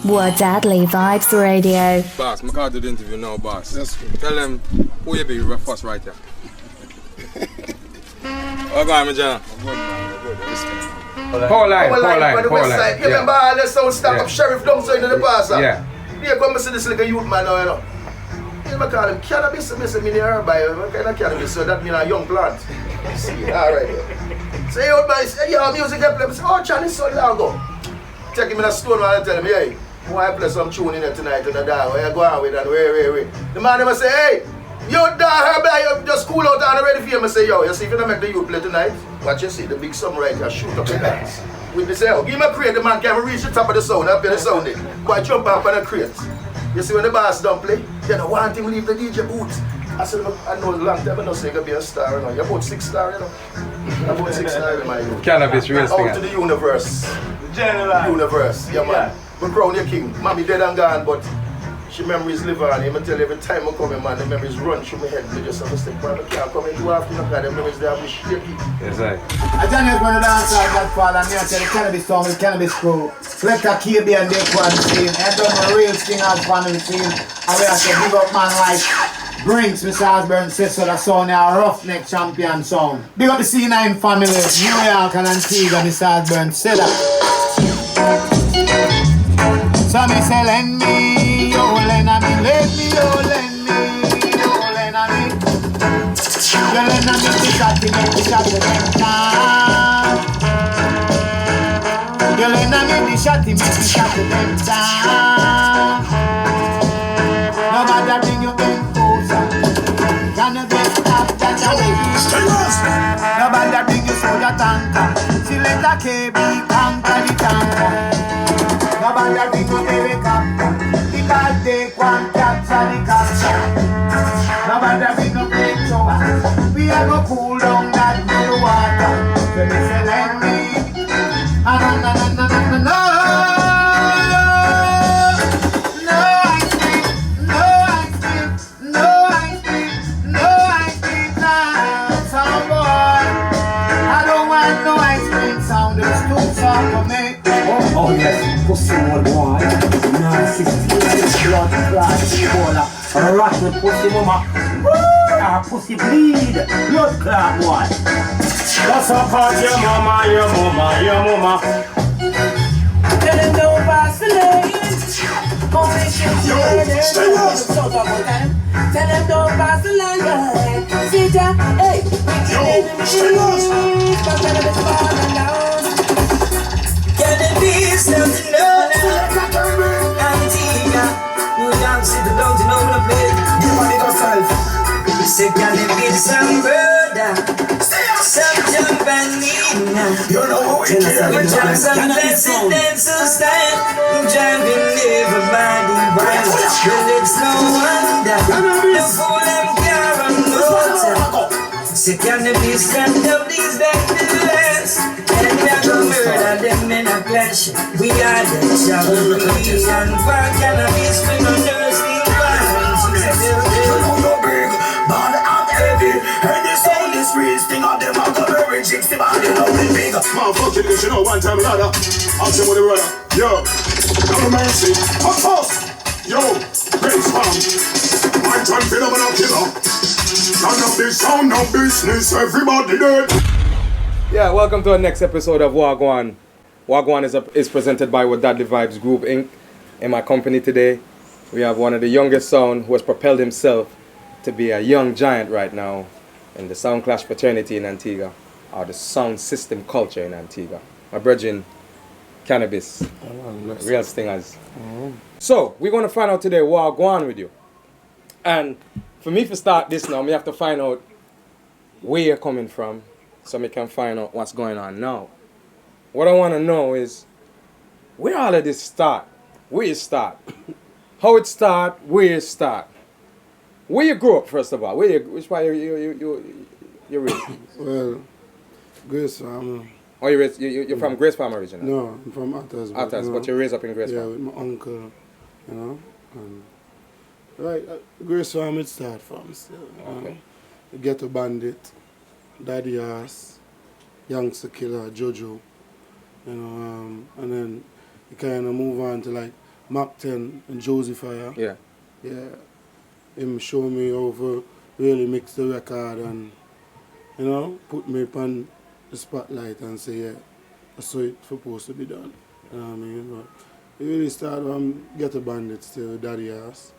WADADLI-VYBZ Radio. Boss, I can't do the interview now, boss. That's good. Tell them who you be first right here. Oh, go on, my John. Power line. You remember all the sound stack up Sheriff Dumpster in the past? Yeah. Yeah, come see this little youth man now, you know. I call him cannabis, I say, herb by what kind of cannabis, so that means a young plant. See, alright. Say, old boy, say, yeah, music I play. I say, oh, Chan, it's so long ago. Take him in a Stonewall and tell him, hey, I want to play some tune in there tonight on the dog. Where you go on with that? Where? The man never say, hey, you dog, herb, you just cool out and ready for him. I say, yo, you see, if you don't make the youth play tonight, watch you see, the big sum right here, shoot up the dance. With me say, oh, give him a crate, the man can't reach the top of the sound, I'll play the sound in. Boy, jump up on the crate. You see when the boss don't play, they don't want him to leave the DJ booth. I said, I know a long time, I know say you're going to be a star, you know. You're about 6 stars, you know. You're about 6 stars, my youth. Cannabis, real thing. Out to the universe. Universe, yeah, man. We crown your king. Mommy dead and gone, but she memories live on. I tell you, every time I come in, man, the memories run through my head. I just have to step back. I can't come in too often, because the memories they have me shaky. Yes, I. I don't know if I'm dance like that, father. I'm here to tell the cannabis song with the cannabis crew. Select a KB and they one scene. I done a real thing as family scene. And we have to big up man like Brinks, Mr. Osborne says so the sound a roughneck champion sound. Big up the C9 family, New York and Antigua, Mr. Osborne said that. So me say lend me, oh lend a me, let me, oh lend me, oh lend a me. You lend a me the shot, you make the shot with them down. You lend a me the shot, you make the shot with them down. No matter bring you in closer, can you get up that away? No matter bring you for your tanker, select a KB, conquer the tanker. Nobody bring no helicopter, because they can't capture the capture. Nobody bring no flamethrower, we are go cool down that blue water. So me say let me, no ice cream, now, sound boy. I don't want no ice cream sound, it's too soft for me. Oh yes, pussy old boy. Nah, 16 blood clot, Ebola. Rotten pussy mama. Woo! Pussy bleed, blood clot boy. That's a part your mama. Tell them don't pass the lane. Only shit you tell them don't pass the line. Sit down, hey. Cannabis, nothing else. Antigua, New York City, don't you know the place? You want it yourself. Say cannabis and murder, some jump and need now. You know who it is. We jump some presidents who stand, driving everybody wild. Well, it's no wonder the fool them car and motor. Say cannabis stand up these dangerous. And we are gonna murder them in a clash. We are the champions and for cannabis we no nursing violence. You know you're big, bad and heavy. And the sound is real thing of them are very chicks. The body know we big. Motherfucking this, you know, one time or another. I'll say what the brother. Yo, no mercy. Hot sauce. Yo, Grace Farm. My time phenomenal killer. None of this sound, no business. Everybody dead. Yeah, welcome to our next episode of Gwan. Gwan is presented by WADADLI-VYBZ Group Inc. In my company today, we have one of the youngest sound who has propelled himself to be a young giant right now in the sound clash fraternity in Antigua, or the sound system culture in Antigua. My brethren, Cannabis, real stingers. So, we're going to find out today what Gwan with you. And for me to start this now, we have to find out where you're coming from, so we can find out what's going on now. What I want to know is, where all of this start? Where you start? How it start? Where you start? Where you grew up, first of all? Which part you raised? Well, Grace Farm. Oh, you're from Grace Farm originally? No, I'm from Attas. But you raised up in Grace Farm? Yeah, with my uncle, you know. And right, Grace Farm it start from still. Okay. Ghetto Bandit, Daddy Ass, Youngster Killer, Jojo, you know, and then you kind of move on to like Mach 10 and Josie Fire. Yeah. Yeah. Him show me how to really mix the record and, you know, put me upon the spotlight and say, yeah, that's how it's supposed to be done. You know what I mean? But it really started from Ghetto Bandits to Daddy Ass.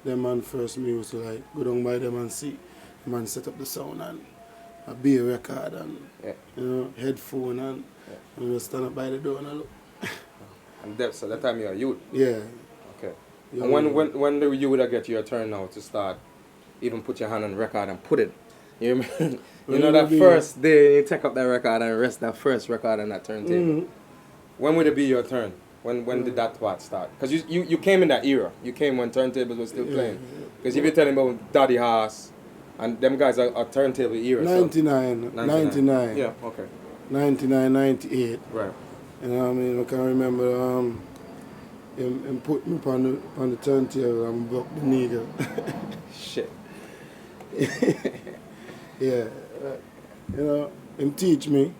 Them man first me used to like go down by them and see. The man set up the sound and a beer record and, you know, headphone and, you know, stand up by the door and look. And that, so that time you're a youth. Yeah. Okay. Yeah. And when do you would get your turn now to start, even put your hand on the record and put it? You know, you know that first day you take up that record and rest that first record on that turntable. When would it be your turn? When did that part start? Because you came in that era. You came when turntables were still playing. Because if you're telling me about Daddy Haas, and them guys are turntable era. 99. Yeah, okay. 99, 98. Right. You know what I mean? I can remember him put me on the turntable and broke the nigger. Shit. Yeah. You know, him teach me,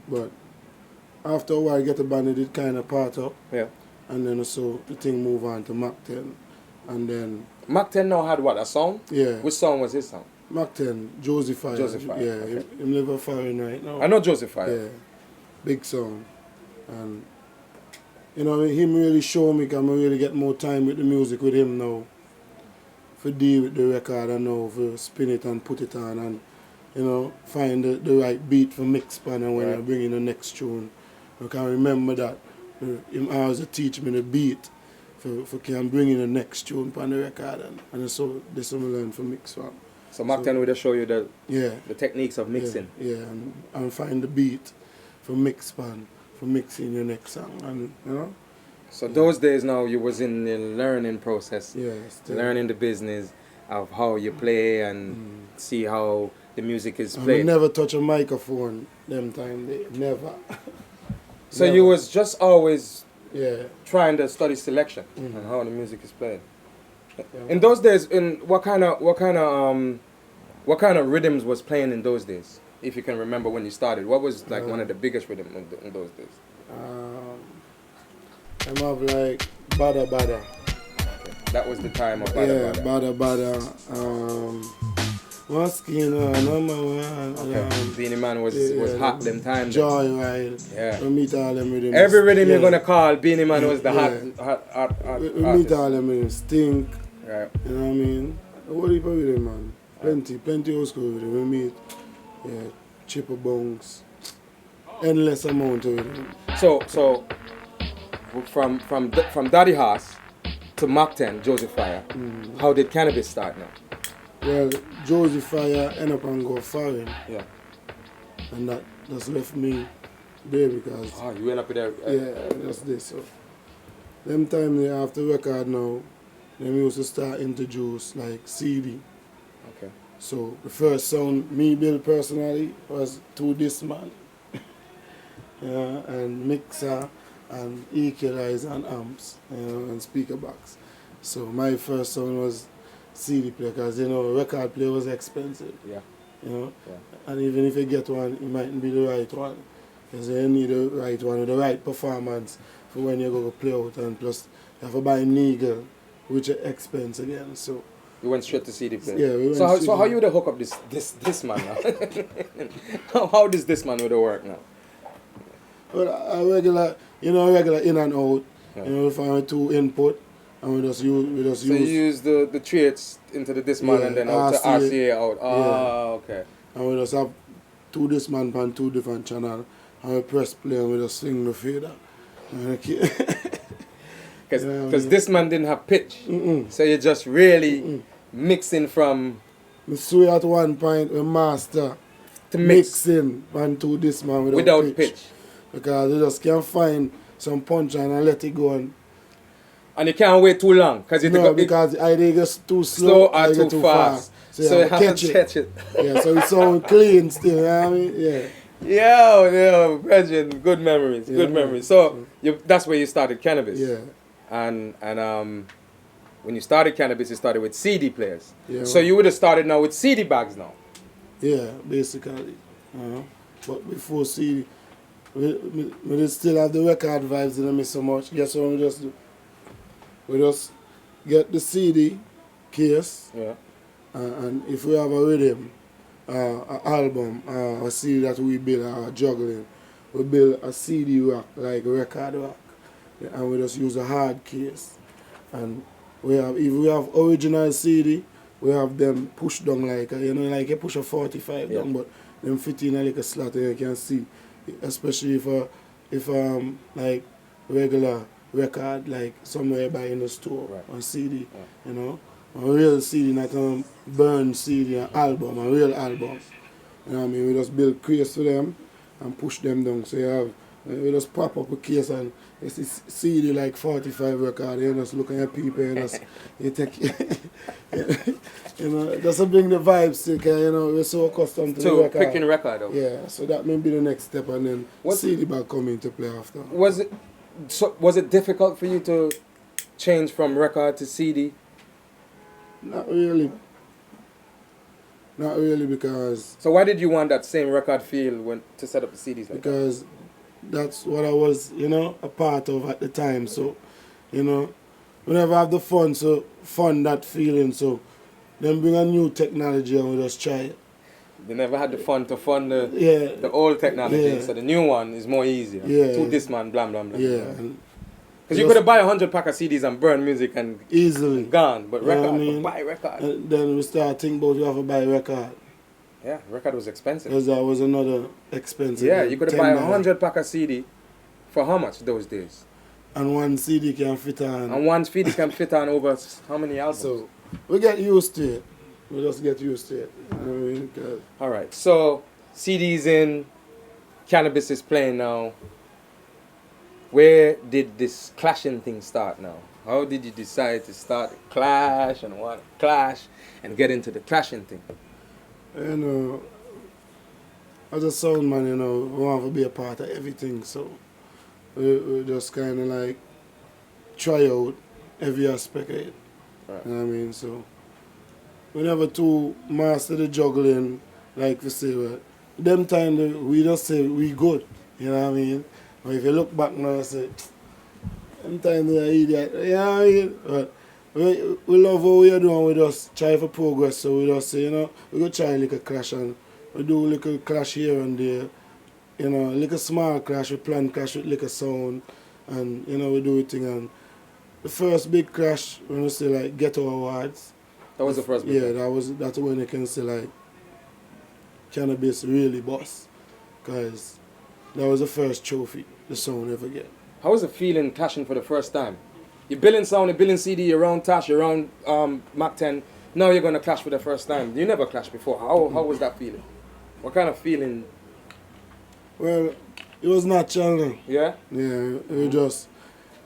but after a while Ghetto Bandit did kind of part up. Yeah. And then so the thing move on to Mach 10. And then... Mach 10 now had what, a song? Yeah. Which song was his song? Mach 10, Josie Fire. Josie Fire, Yeah, okay. him live a foreign right now. I know Josie Fire. Yeah. Big song. And, you know, him really show me, can I really get more time with the music with him now. For deal with the record and now, for spin it and put it on and, you know, find the right beat for mix pan and when you bring in the next tune. I can remember that. Him always teach me the beat for can bring in the next tune on the record and so this one I learn for mix pan. So Mach 10 would show you the techniques of mixing. Yeah, and find the beat for mix pan, for mixing your next song, and you know. So those days now you was in the learning process. Yeah, learning the business of how you play and see how the music is and played. we never touch a microphone them time, never. So you was just always Yeah. trying to study selection and how the music is played. In those days, what kind of rhythms was playing in those days? If you can remember when you started, what was like one of the biggest rhythms in those days? I'm have like Bada Bada. Okay. That was the time of Bada Bada. Yeah, Bada Bada. One skin number one. Okay. Beanie Man was hot them times. Joyride. Yeah. We meet all them rhythms. Every rhythm you're gonna call, Beanie Man was the hot we meet all them rhythms. Stink. Right. You know what I mean? What do you with them, man? Plenty old school with them. We meet Chipper Bones. Endless amount of them. So from Daddy Haas to Mach 10, Josie Fire, how did Kanabis start now? Well, Josie Fire end up and go foreign. Yeah. And that just left me there because... Oh, you went up with that? that's this. So. Them time they after record now, them used to start introduce like CD. Okay. So the first sound me build personally was 2 disc man. And mixer and equalizer and amps, and speaker box. So my first sound was CD player because record player was expensive. Yeah. Yeah. And even if you get one, it mightn't be the right one. Because you need the right one with the right performance for when you go to play out, and plus you have to buy Neagle, which is expense again. So you went straight to CD player. Yeah, we went so how you would hook up this man now? how does this man would work now? Well, a regular in and out. Yeah. We find 2 input, and we just use. So you use the traits into the Discman and then out to RCA out. Oh, okay. And we just have 2 Discman on 2 different channels, and we press play and we just swing the fader. Because this man didn't have pitch, so you're just really mixing from. We sway at one point, we master to mixing on 2 Discman without pitch. Because you just can't find some punch and let it go on. And you can't wait too long because because either it gets too slow or too fast. So you have to catch it. Yeah, so it sounds clean still, you know what I mean? Yeah. Yo, Brethren, good memories, good memories. So that's where you started Kanabis. Yeah. And when you started Kanabis, you started with CD players. Yeah. So you would have started now with CD bags now. Yeah, basically. But before CD, we still have the record vibes in me so much. Guess what we just do? we just get the CD case, Yeah. and if we have a rhythm, an album, a CD that we build, juggling, we build a CD rack, like a record rack, and we just use a hard case. And if we have original CD, we have them push down like, like you push a 45 down, but them fit in like a slot and you can see, especially if like regular record, like somewhere buy in the store, on CD, a real CD, not a burn CD, an album, a real album. You know what I mean? We just build crates for them and push them down. So you have, we just pop up a case and you see CD like 45 record, you just look at your people and you take, just to bring the vibes to, we're so accustomed to the record. Picking record up. Yeah, so that may be the next step, and then CD back come into play after. Was it difficult for you to change from record to CD? Not really. Not really, because... So why did you want that same record feel to set up the CDs like because that's what I was, a part of at the time. So, whenever I have the fun that feeling. So, then bring a new technology and we just try it. They never had the fun to fund the old technology, so the new one is more easier. Yeah. To this man, blah, blah, blah. Yeah. Because you could have buy 100 pack of CDs and burn music and easily gone, but record, buy record. And then we start thinking about you have to buy record. Yeah, record was expensive. Because that was another expensive. Yeah, you could have buy 100 pack of CD for how much those days? And one CD can fit on. And one CD can fit on over how many albums? So we get used to it. We just get used to it. Alright, so CD's in, Kanabis is playing now. Where did this clashing thing start now? How did you decide to start a clash and want to clash and get into the clashing thing? As a sound man, we want to be a part of everything, so we just kind of like try out every aspect of it. Right. You know what I mean? So we never too master the juggling, like we say, them time we just say we good, you know what I mean? But if you look back now and say, sometimes they're idiot, you know what I mean? But we love what we're doing, we just try for progress, so we just say, we go try a little clash and we do a little clash here and there, a little small clash, we plan clash with little sound, and, we do it thing. And the first big clash, when we say like Ghetto Awards. That was the first big clash? Yeah, that's when you can say like, Kanabis really boss, because that was the first trophy the sound ever get. How was it feeling clashing for the first time? You're billing sound, you're billing CD, you're around Tash, you're around Mac 10. Now you're going to clash for the first time. You never clashed before. How was that feeling? What kind of feeling? Well, it was natural. Yeah? Yeah, it was just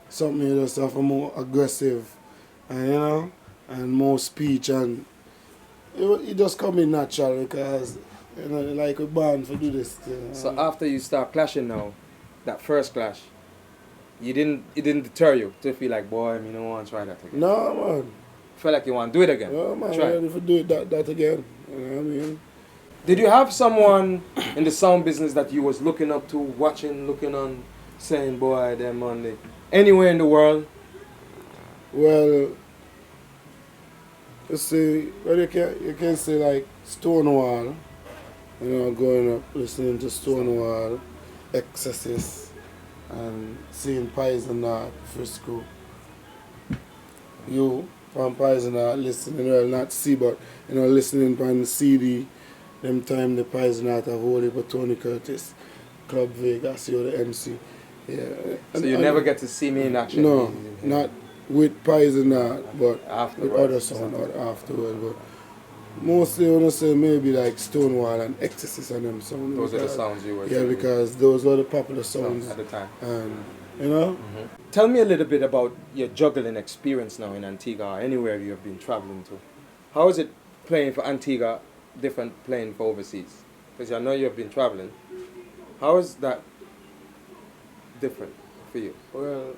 something you just have a more aggressive, and more speech, and it just come in natural because, like we're born to do this. So after you start clashing now, that first clash, it didn't deter you to feel like, boy, I don't want to try that again? No, man. Feel like you want to do it again? No, man, try. Ready to do that again. You know what I mean? Did you have someone in the sound business that you was looking up to, watching, looking on, saying, boy, them on the anywhere in the world? Well, you see, you can say like Stonewall, growing up listening to Stonewall, Excesses, and seeing Poison Art, Frisco. You from Poison Art listening, well, not see, but listening from the CD, them time the Poison Art of Holy for Tony Curtis, Club Vegas, you're the MC. Yeah. So you never get to see me in action? No, not with Poison Art, but afterwards, with other sound afterwards. But mostly I want to say maybe like Stonewall and Excesses and them sounds. Those are the sounds you were saying. Because those were the popular sounds at the time. And Tell me a little bit about your juggling experience now in Antigua, or anywhere you have been traveling to. How is it playing for Antigua different playing for overseas? Because I know you have been traveling. How is that different for you? Well,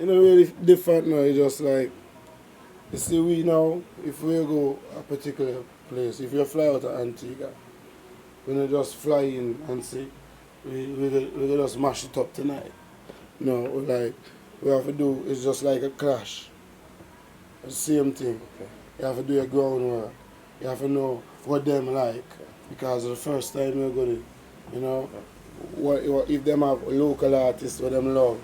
really different now. It's just like, you see, we now, if we go a particular place, if you fly out of Antigua, we don't just fly in and say, we just mash it up tonight. No, like, we have to do is just like a clash. The same thing. Okay. You have to do your groundwork. You have to know what them like. Because the first time you're going to, you know, what if them have local artists what them love,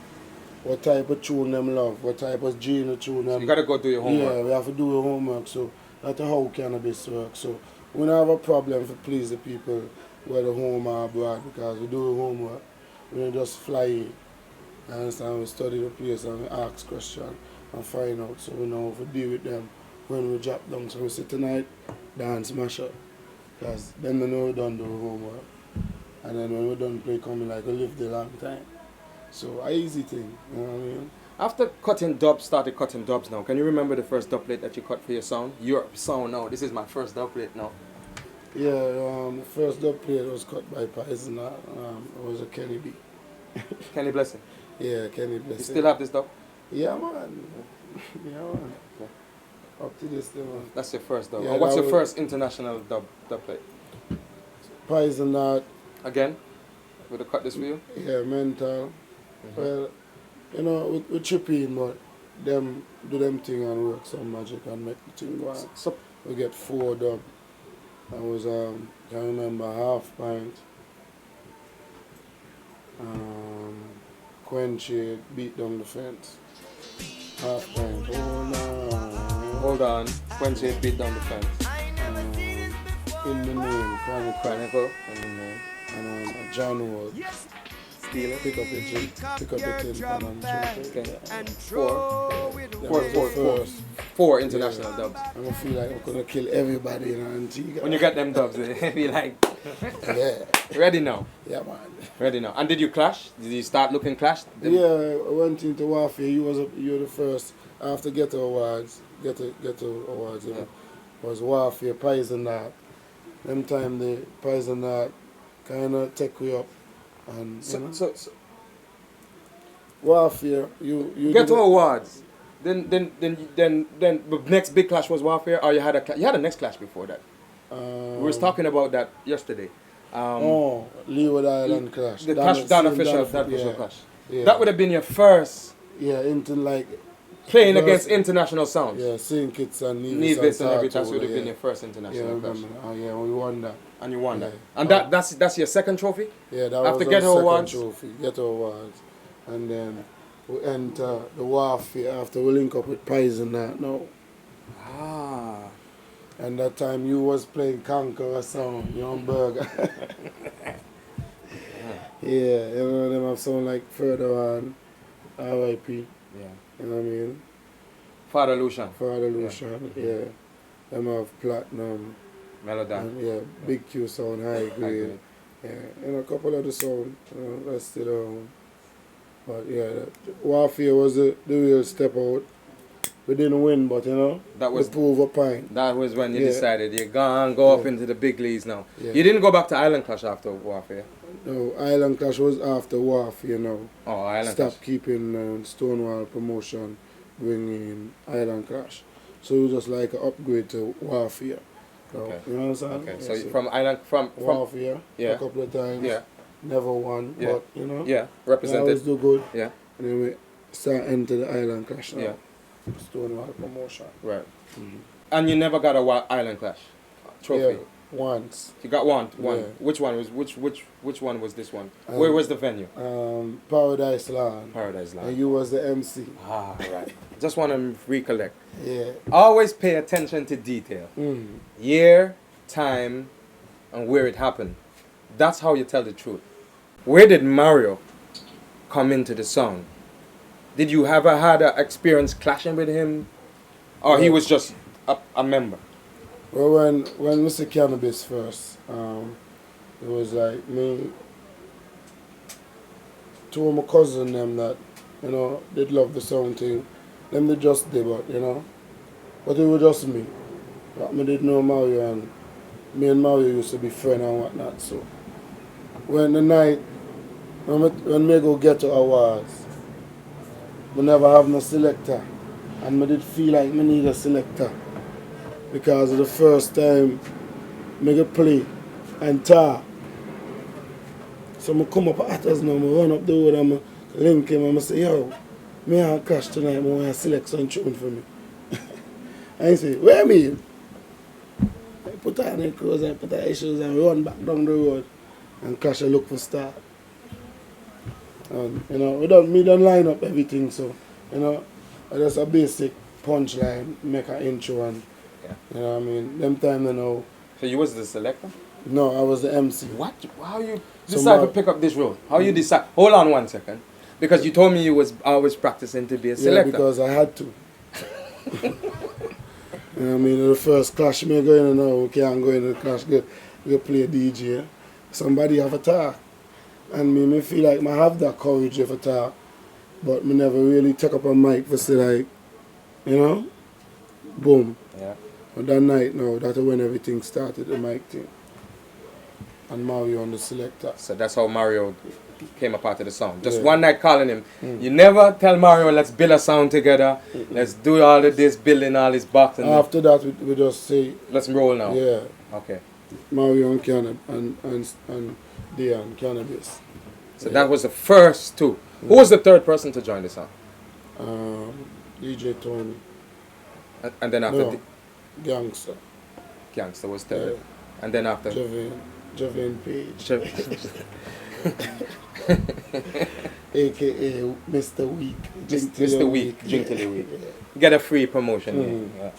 what type of tune them love, what type of genre tune them. So you gotta go do your homework. Yeah, we have to do your homework. So that's how cannabis works. So we don't have a problem to please the people whether home or abroad because we do our homework. We don't just fly in. You understand? We study the place and we ask questions and find out so we know how to deal with them when we drop them. So we say tonight, dance mash up. Because then we know we done do our homework. And then when we done play coming like we live the long time. So a easy thing, you know what I mean? After started cutting dubs now, can you remember the first dub plate that you cut for your sound? Your sound now, this is my first dub plate now. Yeah, the first dub plate was cut by Poison. It was a Kenny B. Kenny Blessing. Yeah, Kenny Blessing. You still have this dub? Yeah, man. Yeah, man. Okay. Up to this day, man. That's your first dub. Yeah, And what's that your was- first international dub plate? Poison. Again? Would I cut this for you? Yeah, mental. Well, you know, we chip in, but them do them thing and work some magic and make the thing go on. So, We get 4 dub. That was, can't remember, half pint. Quenchy beat down the fence. Half pint. Oh no. hold on. Quincy beat down the fence. In the name, Chronicle in the name. and John Wall. Steal it. Pick up the gin, pick up the tin pan and drink it. Okay. Four international dubs. I'm gonna feel like I'm gonna kill everybody in Antigua. When you get them dubs, it be like, Yeah, ready now. yeah, man. Ready now. And did you clash? Did you start looking clashed? Yeah, I went into warfare. You were the first after Ghetto Awards. Ghetto Awards. Yeah. Was warfare, Poison Art. Them time the Poison Art kind of take you up, and you know, So warfare. You Ghetto did it- Awards. Then the next big clash was Warfare, or you had a next clash before that. We was talking about that yesterday. Leeward Island clash. The clash, Dan official yeah, clash. yeah. That would have been your first Yeah, into like playing First- against international sounds. yeah, Sing Kids and Nevis and everything. Tartu, That would have been yeah. your first Yeah, international clash, remember. Yeah, we won that. and you won that. Yeah. And that's your second trophy. Yeah, that After was Ghetto our second Awards? trophy, Ghetto Awards, and then we enter the warfare after we link up with Poison that now. Ah. And that time you was playing Conqueror song, Young Burger. Yeah, you know them have sound like Further On, R.I.P. Yeah. You know what I mean? Father Lucian. Father Lucian, yeah. Them have Platinum, Melodan. and yeah, Big Q sound, High Grade. Yeah, and a couple of the sound, that's still but yeah, the warfare was the real step out. We didn't win, but you know, That was we prove a pint. That was when you Yeah. decided you're gonna go up Yeah. into the big leagues now. Yeah. You didn't go back to Island Clash after Warfare. No, Island Clash was after warfare, you know. Oh, Island Stop Clash. keeping Stonewall promotion, bringing Island Clash. So it was just like an upgrade to warfare. So, Okay. you know what I'm saying? Okay, Yeah, so from Island, from warfare Yeah. a couple of times. Yeah. Never won, Yeah. but you know. yeah, We always represented. do good. Yeah, And then we start enter the Island Clash now. yeah, Stonewall promotion. right. And you never got a Island Clash trophy. Yeah, once. You got one. Yeah. Which one was which one was this one? Um, Where was the venue? Paradise Land. Paradise And Land. you was the MC. Ah, right. Just want to recollect. Yeah. Always pay attention to detail. Year, time, and where it happened. That's how you tell the truth. Where did Mario come into the song? Did you ever had an experience clashing with him? Or he Yeah. was just a member? Well, when Mr. Cannabis first, it was like me, two of my cousins them that, you know, they'd love the sound thing. Them they just did, but you know. But it was just me. But me didn't know Mario, and me and Mario used to be friends and whatnot. So when the night, when me go get to awards, we never have no selector. And me did feel like me need a selector. Because of the first time me go play and talk. So I come up at us now, I run up the road and I link him and I say, yo, me and Cash tonight, I want to select some tune for me. I say, where me? I put on the clothes, I put on the shoes and run back down the road. And Cash look for start. And, you know, me don't line up everything, so, you know, just a basic punchline, make an intro and, you know what I mean, them time, you know. So you was the selector? No, I was the MC. What? How you decide to pick up this role? How you decide? Hold on 1 second. Because you told me you was always practicing to be a selector. Yeah, because I had to. You know what I mean, the first clash me go in now, we can't go in the clash, go play DJ. Somebody have a talk. And me feel like I have that courage of a talk, but me never really take up a mic for say like, you know, boom. Yeah. But that night now, that's when everything started, the mic thing. And Mario on the selector. So that's how Mario came a part of the song. Just one night calling him. You never tell Mario, let's build a sound together. Let's do all of this, building all this box. And after that, we just say, let's roll now. Yeah. Okay. Mario and Deon of Kanabis. So that was the first two. Who was the third person to join the song? DJ Tony. And then after No, Gangster. Gangster was third. And then after Javin Page. AKA Mr. Week. Mr. Week, Drink Till the Week. Get a free promotion. Yeah.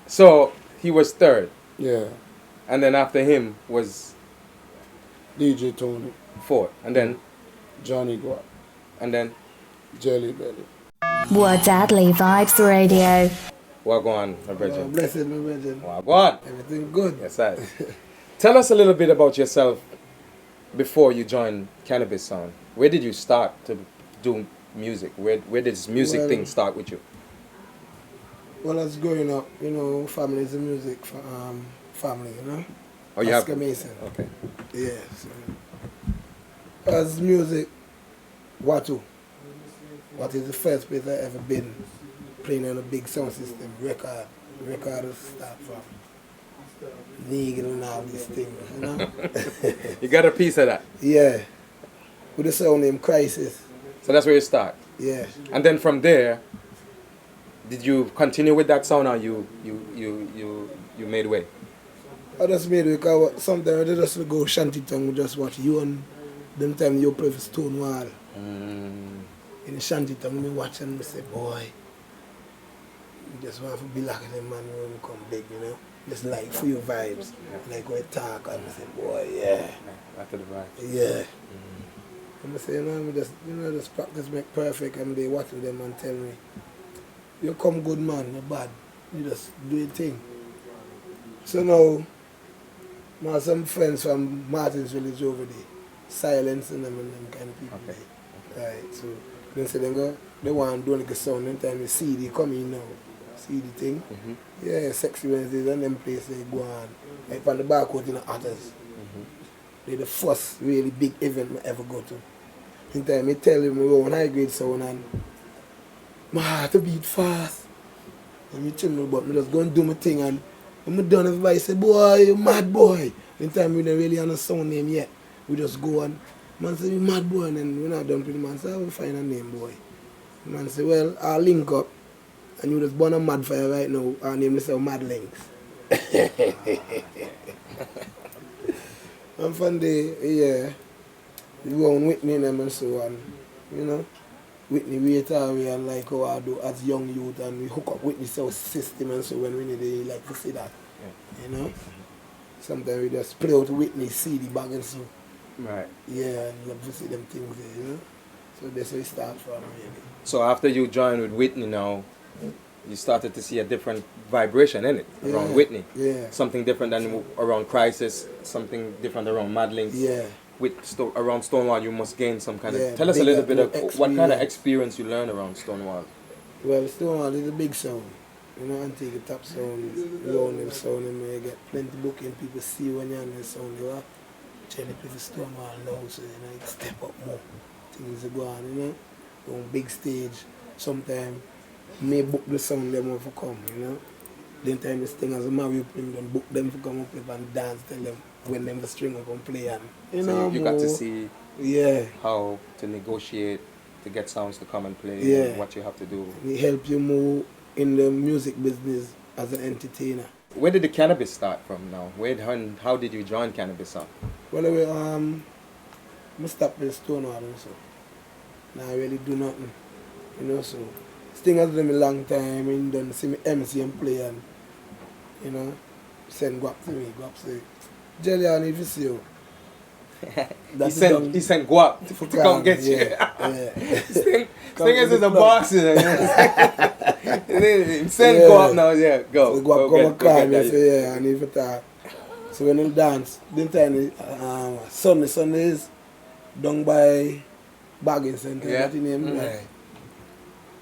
So he was third. Yeah. And then after him was DJ Tony. fourth. And then Johnny Gwan. And then Jelly Belly. WADADLI-VYBZ Radio. Wagwan, my brethren. Blessed, my brethren. Wagwan. Everything good. Yes, I. Tell us a little bit about yourself before you joined Cannabis Sound. Where did you start to do music? Where did this music thing start with you? Well, as growing up, you know, family is a music family, you know. Oh, you Oscar have. Mason. Okay. Yeah. So, as music, what is the first place I ever been playing on a big sound system, record start from Negan and all these things, you know? You got a piece of that? Yeah. With the sound named Crisis. So that's where you start? Yeah. And then from there, did you continue with that sound or you made way? I just made it because sometimes I just go shanty tongue, we just watch you and them time you play for Stonewall. In the shanty tongue, we watch and we say, boy, you just want to be like them man when we come big, you know? Just like for your vibes. Like we talk and we say, boy, yeah. After the vibe. Yeah. And I say, you know, just practice make perfect and they watch with them and tell me, you come good man, you're bad. You just do your thing. So now, I have some friends from Martin's Village over there, silencing them and them kind of people. Okay. Right, so they say they want to do like a sound, then time the CD come in now. See the thing? Yeah, Sexy Wednesdays and them places they go on. Like on the barcode in the Otters. They're the first really big event I ever go to. In time I tell them we want high grade sound and my heart to beat fast. And me tell me but me just go and do my thing and when I'm done everybody say, boy, you mad boy. In time we don't really have a sound name yet. We just go and man say you mad boy and then we're not done with the man say I will find a name boy. The man say, well, I'll link up and you just born a mad fire right now, our name is Mad Links. And from there, yeah, we go on Whitney and them and so on, you know. Whitney wait away and like how I do as young youth and we hook up Whitney sound system and so when we need they like to see that. You know? Sometimes we just play out Whitney CD bag and so. Right. Yeah, and love to see them things there, you know. So that's where we start from really. So after you joined with Whitney now, you started to see a different vibration in it around Whitney. Yeah. Something different than around Crisis, something different around Mad Links. Yeah. Around Stonewall you must gain some kind of... Yeah, tell us a little bit of experience. what kind of experience you learned around Stonewall. Well, Stonewall is a big sound. You know, Antigua top sound, round them sound and you get plenty booking, people see when you're on the sound, you are trying to play for Stonewall now, so you know, you step up more. Things are going on, you know. On big stage, sometimes may book the sound them want to come, you know. Then time this thing as a Mario playing them, book them to come up and dance, tell them when them the string up and play and you So know. you got to see yeah how to negotiate to get sounds to come and play, Yeah. and what you have to do. It help you more in the music business as an entertainer. Where did the cannabis start from now? How did you join cannabis sound? Well, I stopped with Stonewall and so. Now I really do nothing. You know, so this thing has been a long time and done see me MC and play and you know, send guap to me, guap say, Jelly, I need to see you. He sent guap to come get you. Yeah. Sting is a boxer. He send guap now, yeah, go. So guap come and call me get and say, yeah, I need to talk. So when he dance, then time Sundays down by Bagging Center, Yeah. that name, right?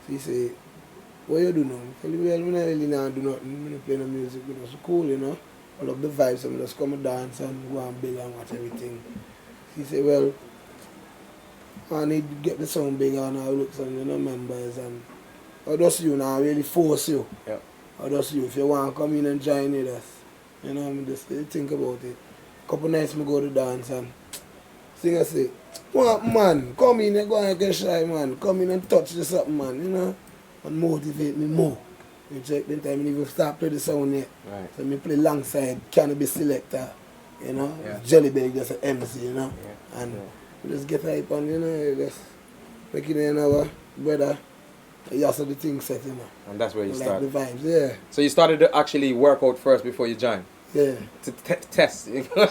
So he say, what you do now? I tell you, well, I really not do nothing. I play no music, but it's cool, you know. I love the vibes, so I just come and dance and go and build and watch everything. He say, well, I need to get the sound bigger and I look some, you know, members and I just you now, I really force you. Yeah. I just you, if you want to come in and join with us, you know, I mean, just think about it. Couple nights I go to dance and singer say, well, man, come in and go and get shy, man. Come in and touch this something, man, you know, and motivate me more. You check the time, I even start play the sound yet. Right. So I play alongside Cannabis Selector, you know, Yeah. Jelly Bag, just an MC, you know, Yeah. and Yeah. we just get hype and, you know, just making it our brother, you also the thing set, you know. And that's where you Like started. the vibes, yeah. So you started to actually work out first before you joined? Yeah. To test. You know,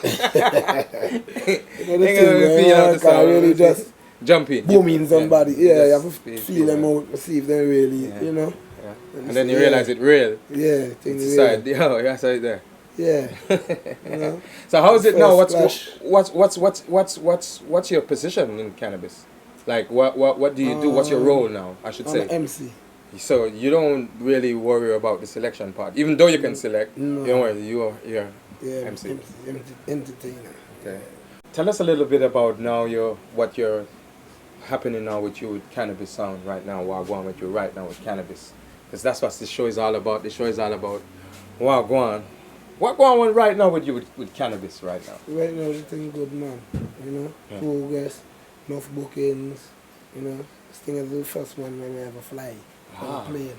You know the you thing, feel out the I sound, really just jumpy. booming somebody. Yeah, you have to Just feel them out, see if they really, Yeah. you know. Yeah. And then you realize it real. Yeah, things It's real. side. Yo, that's right there. Yeah. You know. So how is it now? First What's your position in cannabis? Like what do you do? What's your role now? I should I'm say. an MC. So you don't really worry about the selection part, even though you can select. No. You don't worry. You're Yeah, MC. entertainer. Okay. Tell us a little bit about now what you're happening now with you with cannabis sound right now. Wagwan with you right now with cannabis, because that's what the show is all about. The show is all about Wagwan. Wagwan right now with you with cannabis right now. Right now, the thing good, man. You know, Yeah. progress, enough bookings. You know, this thing is the first one when we ever fly on a plane.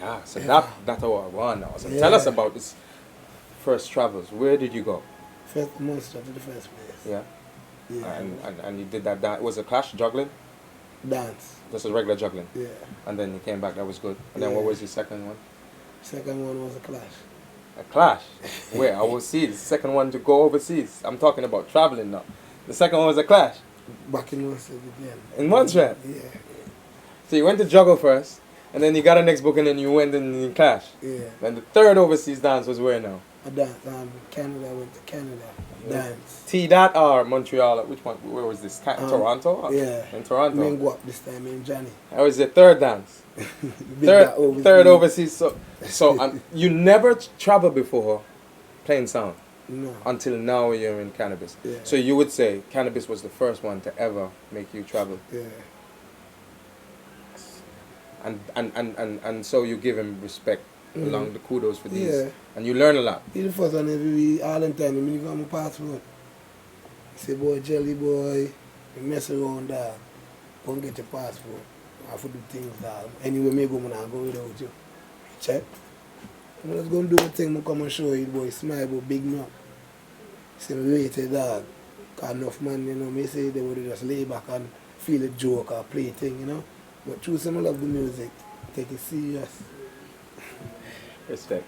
Yeah. So Yeah. that's our Wagwan now. So Yeah. tell us about this first travels. Where did you go? First monster to the first place. Yeah. Yeah. And you did that. Was it clash juggling? Dance. This was regular juggling. Yeah. And then you came back. That was good. And then Yeah. what was your second one? Second one was a clash. A clash. Where? Overseas. Second one to go overseas. I'm talking about traveling now. The second one was a clash. Back in Montreal again. In Montreal. Yeah. So you went to juggle first, and then you got a next book, and then you went and you clash. Yeah. Then the third overseas dance was where now? I danced. Canada, I went to Canada. Dance. T that or Montreal? Which one? Where was this? Toronto? Yeah. In Toronto. Me and go up this time, me and Johnny. That was the third dance. Big that Third overseas. So you never traveled before playing sound No. until now you're in cannabis. Yeah. So you would say cannabis was the first one to ever make you travel. Yeah. And so you give him respect along the kudos for these. Yeah. And you learn a lot. He's the first one every week, all the time. He give him a passport. He say, boy, jelly boy, you mess around there. Go and get your passport. I have to do things that anyway, me go, man, I go without you. Check. I'm just going to do the thing, I come and show you, boy. Smile, boy, big no. He say, me waited, dog. Cause enough man, you know, me say they would just lay back and feel a joke or play a thing, you know. But true, some love the music. Take it serious. Respect.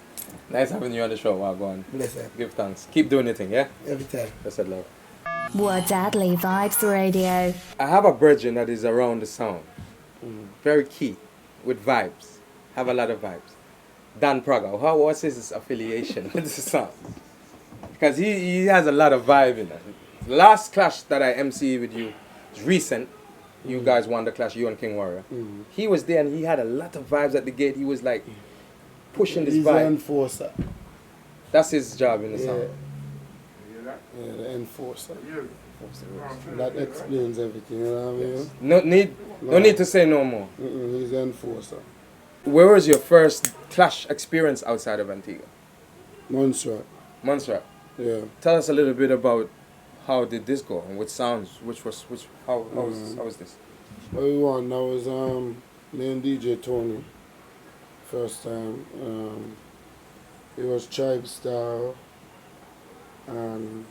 Nice having you on the show, Wagwan. Bless her. Give thanks. Keep doing your thing, yeah? Every time. Blessed love. WADADLI-VYBZ Radio. I have a brethren that is around the sound. Very key with vibes. Have a lot of vibes. Dan Praga. What's his affiliation with the sound? Because he has a lot of vibe in it. Last clash that I MC with you is recent. You guys won the clash, you and King Warrior. He was there and he had a lot of vibes at the gate. He was like pushing this He's an vibe. enforcer. That's his job in the sound. Yeah, the enforcer. That explains everything, you know what I mean? No need to say no more. He's an enforcer. Where was your first clash experience outside of Antigua? Montserrat. Montserrat. Yeah. Tell us a little bit about how did this go and which sounds, how was this? What we won, that was me and DJ Tony. First time. It was Tribe Style and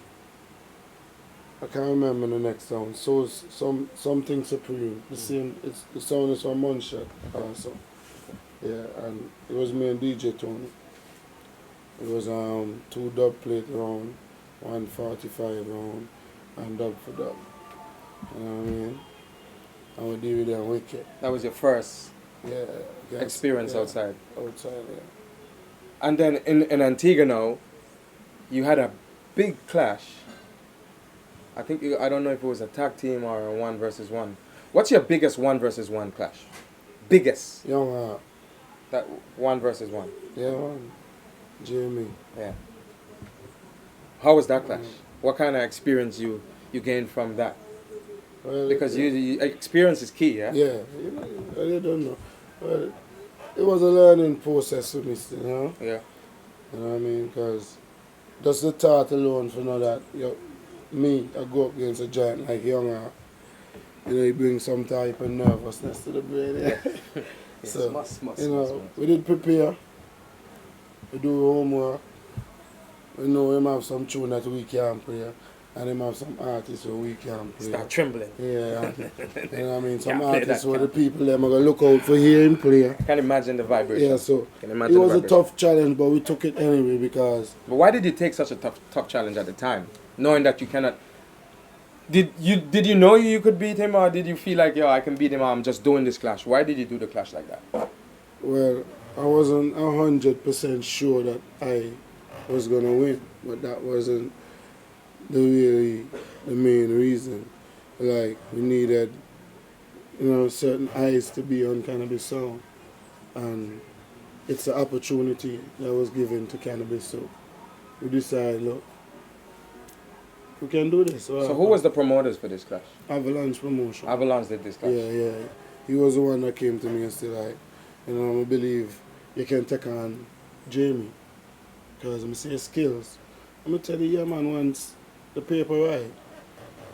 I can't remember the next sound. So something Supreme. The same. It's the sound is from Munshot also. Yeah, and it was me and DJ Tony. It was 2 dub plate round, 145 round, and dub for dub. You know what I mean? And we did it and wicked. That was your first experience outside. Outside, yeah. And then in Antigua now, you had a big clash. I don't know if it was a tag team or a 1 versus 1. What's your biggest 1 versus 1 clash? Biggest. Young Heart. That 1 versus 1. Yeah, man. Jamie. Yeah. How was that clash? What kind of experience you gained from that? Well, Because you experience is key, yeah? Yeah, I don't know. Well, it was a learning process for me, you know? Yeah. You know what I mean? Because just the thought alone for know that I go up against a giant like Young Heart, it brings some type of nervousness to the brain. Yeah. So, we did prepare. We do homework. We know him have some tune that we can play. And him have some artists where we can play. Start trembling. Yeah. You know what I mean? Some Can't play artists that, where the people them are going to look out for hearing play. I can imagine the vibration. Yeah, so Can it imagine was the a tough challenge, but we took it anyway because... But why did you take such a tough challenge at the time? Knowing that you cannot... Did you know you could beat him, or did you feel like, I can beat him, or I'm just doing this clash? Why did you do the clash like that? Well, I wasn't 100% sure that I was going to win, but that wasn't the main reason. Like, we needed, certain eyes to be on Kanabis sound, and it's an opportunity that was given to Kanabis, so we decided, look, we can do this. So who was the promoters for this clash? Avalanche Promotion. Avalanche did this clash? Yeah. He was the one that came to me and said, like, I believe you can take on Jamie. Because I see his skills. I'm going to tell you, man wants the paper right.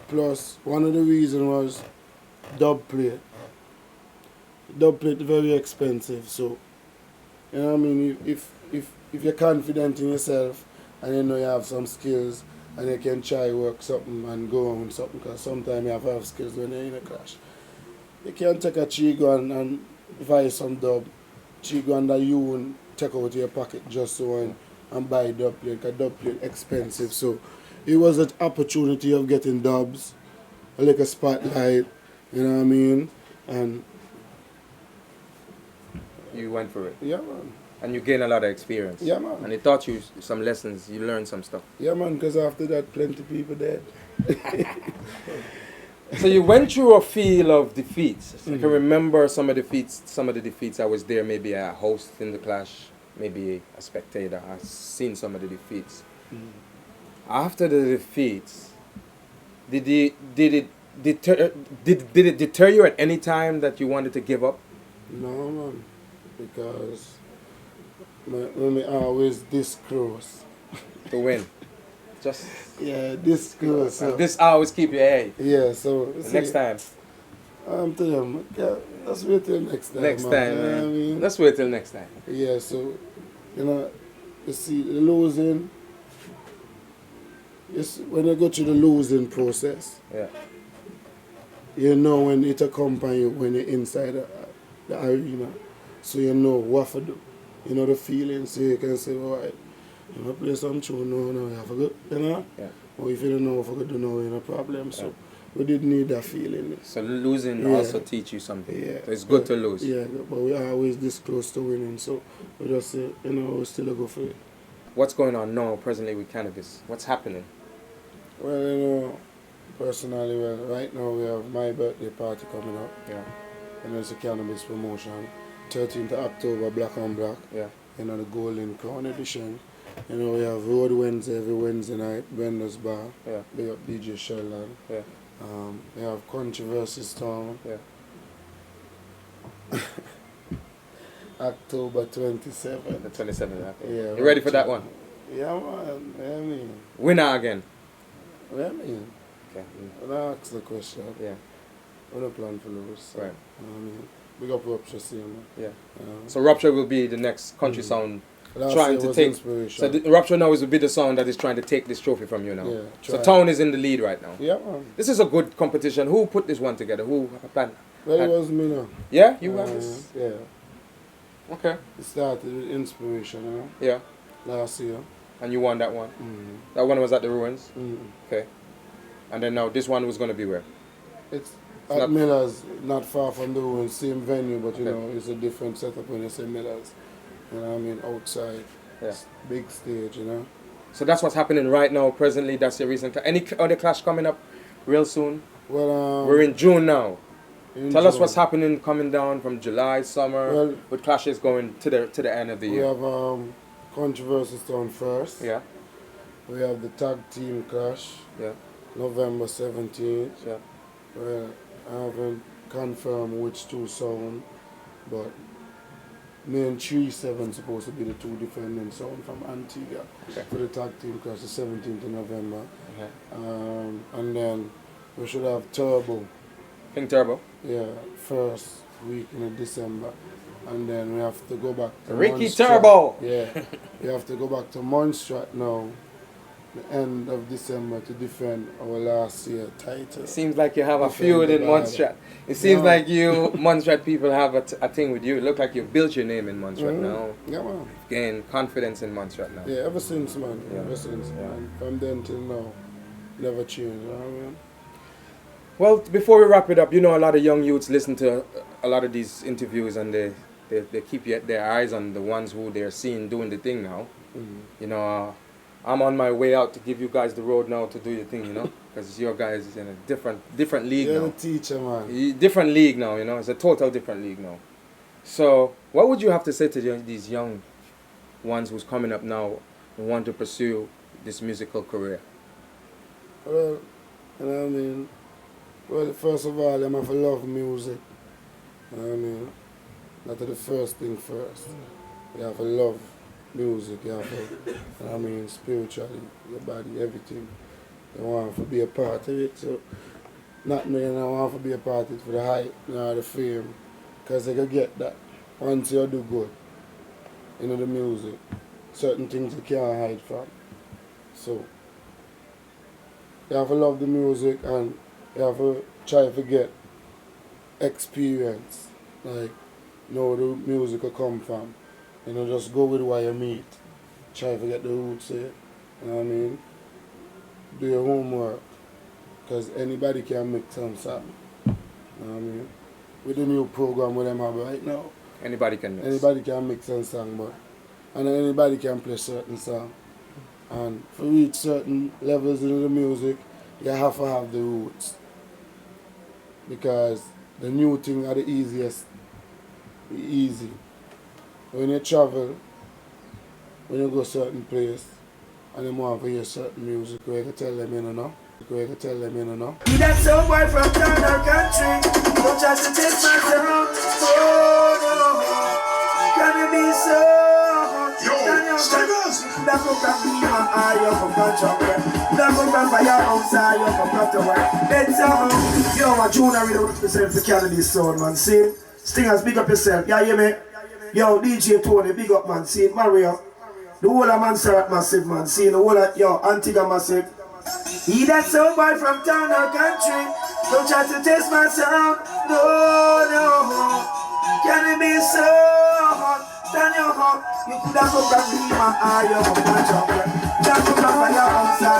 Plus, one of the reasons was dub plate. Dub plate very expensive, so, if you're confident in yourself and you know you have some skills and you can try work something and go on with something, because sometimes you have skills when you're in a clash. You can take a Gwan and buy some dub. Gwan that you won't take out of your pocket just so and buy dub plate, because dub plate expensive. So it was an opportunity of getting dubs, like a spotlight, you know what I mean? And you went for it? Yeah, man. And you gained a lot of experience? Yeah, man. And it taught you some lessons, you learned some stuff? Yeah, man, because after that, plenty people dead. So you went through a feel of defeats. I can remember some of the defeats. I was there, maybe a host in the clash, maybe a spectator. I've seen some of the defeats. After the defeats, did it deter you at any time that you wanted to give up? No, man, because when we always this close to win. Just this close. So. This always keep your head. Yeah, so next time. I'm telling you, let's wait till next time. Next time, man. I mean? Let's wait till next time. Yeah, so you see the losing. When you go through the losing process, you know when it accompany you when you're inside the arena, so you know what to do. You know the feeling, so you can say, all right, if I play some tune, no, you have to go, Or if you don't know what to do, no, no problem. So we did need that feeling. So losing also teach you something. Yeah. So it's good to lose. Yeah, but we are always this close to winning, so we just say, we still go for it. What's going on now, presently, with Kanabis? What's happening? Well, personally, right now we have my birthday party coming up. Yeah. And it's a Kanabis promotion. 13th of October, Black on Black. Yeah. The Golden Crown edition. We have Road Wednesday every Wednesday night, Brenda's Bar. Yeah. Big up DJ Sheldon. Yeah. We have Controversy Storm. Yeah. October 27th. The 27th. Yeah. You ready for that one? Yeah, man. I mean. Winner again. What I mean? Okay. I'll ask the question. Yeah. We don't plan for lose. So, Right. Big up Rupture, see man. Yeah. So Rupture will be the next country sound Last trying year to was take. inspiration. So the Rupture now is be the sound that is trying to take this trophy from you now. Yeah, So try. Town is in the lead right now. Yeah, man. This is a good competition. Who put this one together? Who planned? Well, it was me now. Yeah, you have this. Yeah. Okay. It started with inspiration, Yeah. last year. And you won that one. Mm. That one was at the Ruins. Mm. Okay. And then now this one was going to be where? It's It's at not- Miller's, not far from the Ruins, same venue, but you Okay. know, it's a different setup when you say Miller's. You know what I mean? Outside. Yeah. It's big stage, you know? So that's what's happening right now. Presently, that's the reason. Any other clash coming up real soon? Well, We're in June now. in Tell us June, what's happening coming down from July, summer, Well, with clashes going to the end of the we year. have Controversy Stone first. Yeah, We have the tag team clash, yeah, November 17th. yeah. Well, I haven't confirmed which two sound, but me and 3-7 supposed to be the two defending sound from Antigua Okay. for the tag team clash, the 17th of November. Okay. And then we should have Turbo, King Turbo. yeah, first week in December. And then we have to go back to Ricky Monstrat. Turbo. Yeah, we have to go back to Monstrat now, the end of December, to defend our last year title. It seems like you have a Defend feud the in battle. Montserrat. It seems Yeah. like you Montserrat people have a thing with you. It look like you built your name in Montserrat now. Yeah, man. Gain confidence in Montserrat now. Yeah, ever since, man. Yeah. Ever since, Yeah. man. From then till now, never changed, you know what I mean? Well, before we wrap it up, you know, a lot of young youths listen to a lot of these interviews and they keep their eyes on the ones who they're seeing doing the thing now. You know, I'm on my way out to give you guys the road now to do your thing, you know, because your guys is in a different league You're now. the teacher, man. Different league now, you know. It's a total different league now. So, what would you have to say to these young ones who's coming up now and want to pursue this musical career? Well, you know what I mean? Well, first of all, them have to love music. You know what I mean? That's the first thing first. You have to love music. You have to, you know what I mean, spiritually, your body, everything. You want to be a part of it. So, not me, I want to be a part of it for the hype, you know, the fame. Because they can get that once you do good, you know, the music. Certain things you can't hide from. So, you have to love the music and you have to try to get experience. Like, know where the music will come from. You know, just go with what you meet. Try to get the roots here. You know what I mean? Do your homework. Because anybody can make some song. You know what I mean? With the new program with them have right now, Anybody can mix. anybody can mix some song, but and anybody can play certain song. And for reach certain levels in the music, you have to have the roots. Because the new thing are the easiest. Easy. When you travel, when you go certain place, and you want to hear certain music, where you can tell them in know. Where you can tell them in know. Be that some boy from another country. Don't try to take my sound. Oh no, can it be so? Yo, Stevens! That come from me, my eye, you from Manchester. That come from fire outside, you from Cutaway. It's yo, my junior really represent for Canada's sound, man. See, Stingers, big up yourself. Yeah, hear me? Yo, DJ Tony, big up, man. See, Mario. The whole of Montserrat massive, man. See, the whole of, yo, Antigua massive. He that some boy from town or country. Don't try to taste my sound. No, no. Can it be so hot? Stand your heart. You could have come from me, my eye, you from Manchester. That come from fire outside.